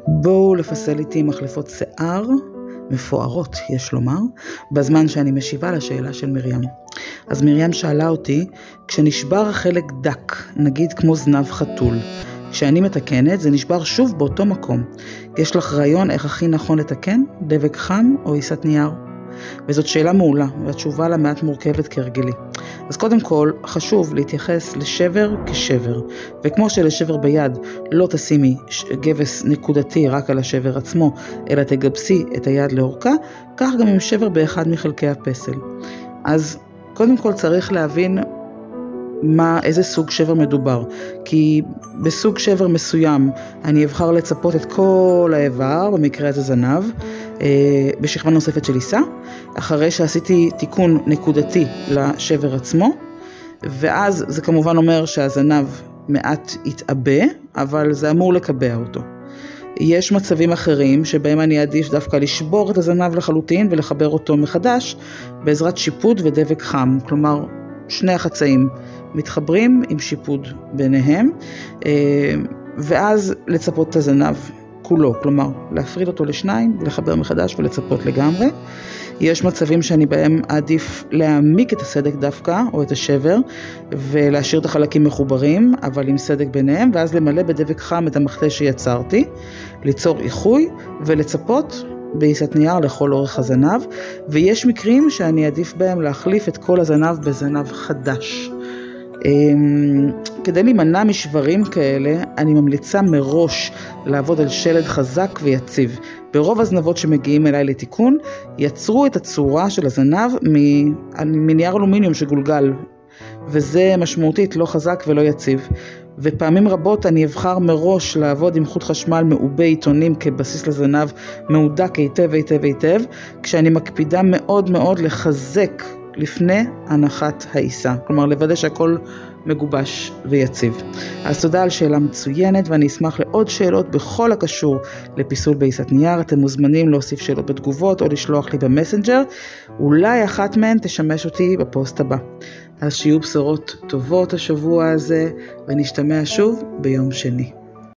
בואו לפסל איתי מחלפות שיער, מפוארות יש לומר, בזמן שאני משיבה לשאלה של מרים. אז מרים שאלה אותי, כשנשבר חלק דק, נגיד כמו זנב חתול, כשאני מתקנת זה נשבר שוב באותו מקום. יש לך רעיון איך הכי נכון לתקן? דבק חם או עיסת נייר? וזאת שאלה מעולה, והתשובה לה מעט מורכבת כהרגלי. אז קודם כל, חשוב להתייחס לשבר כשבר, וכמו שלשבר ביד לא תשימי גבס נקודתי רק על השבר עצמו, אלא תגבסי את היד לאורכה, כך גם עם שבר באחד מחלקי הפסל. אז קודם כל צריך להבין איזה סוג שבר מדובר, כי בסוג שבר מסוים אני אבחר לצפות את כל האיבר, במקרה הזה זנב, בשכבה נוספת של עיסה, אחרי שעשיתי תיקון נקודתי לשבר עצמו, ואז זה כמובן אומר שהזנב מעט יתעבה, אבל זה אמור לקבע אותו. יש מצבים אחרים שבהם אני עדיף דווקא לשבור את הזנב לחלוטין ולחבר אותו מחדש בעזרת שיפוד ודבק חם, כלומר שני החצאים מתחברים עם שיפוד ביניהם, ואז לצפות את הזנב כולו, כלומר להפריד אותו לשניים ולחבר מחדש ולצפות לגמרי. יש מצבים שאני בהם עדיף להעמיק את הסדק דווקא או את השבר ולהשאיר את החלקים מחוברים אבל עם סדק ביניהם, ואז למלא בדבק חם את המחתה שיצרתי, ליצור איחוי ולצפות בעיסת נייר לכל אורך הזנב. ויש מקרים שאני עדיף בהם להחליף את כל הזנב בזנב חדש. כדי להימנע משברים כאלה, אני ממליצה מראש לעבוד על שלד חזק ויציב. ברוב הזנבות שמגיעים אליי לתיקון, יצרו את הצורה של הזנב מנייר אלומיניום שגולגל, וזה משמעותית לא חזק ולא יציב. ופעמים רבות אני אבחר מראש לעבוד עם חוט חשמל מעובה עיתונים כבסיס לזנב מעודק היטב היטב היטב, כשאני מקפידה מאוד מאוד לחזק לפני הנחת העיסה, כלומר לוודא שהכל מגובש ויציב. אז תודה על שאלה מצוינת, ואני אשמח לעוד שאלות בכל הקשור לפיסול בעיסת נייר. אתם מוזמנים להוסיף שאלות בתגובות או לשלוח לי במסנג'ר, אולי אחת מהן תשמש אותי בפוסט הבא. אז שיהיו בשורות טובות השבוע הזה, ונשתמע שוב ביום שני.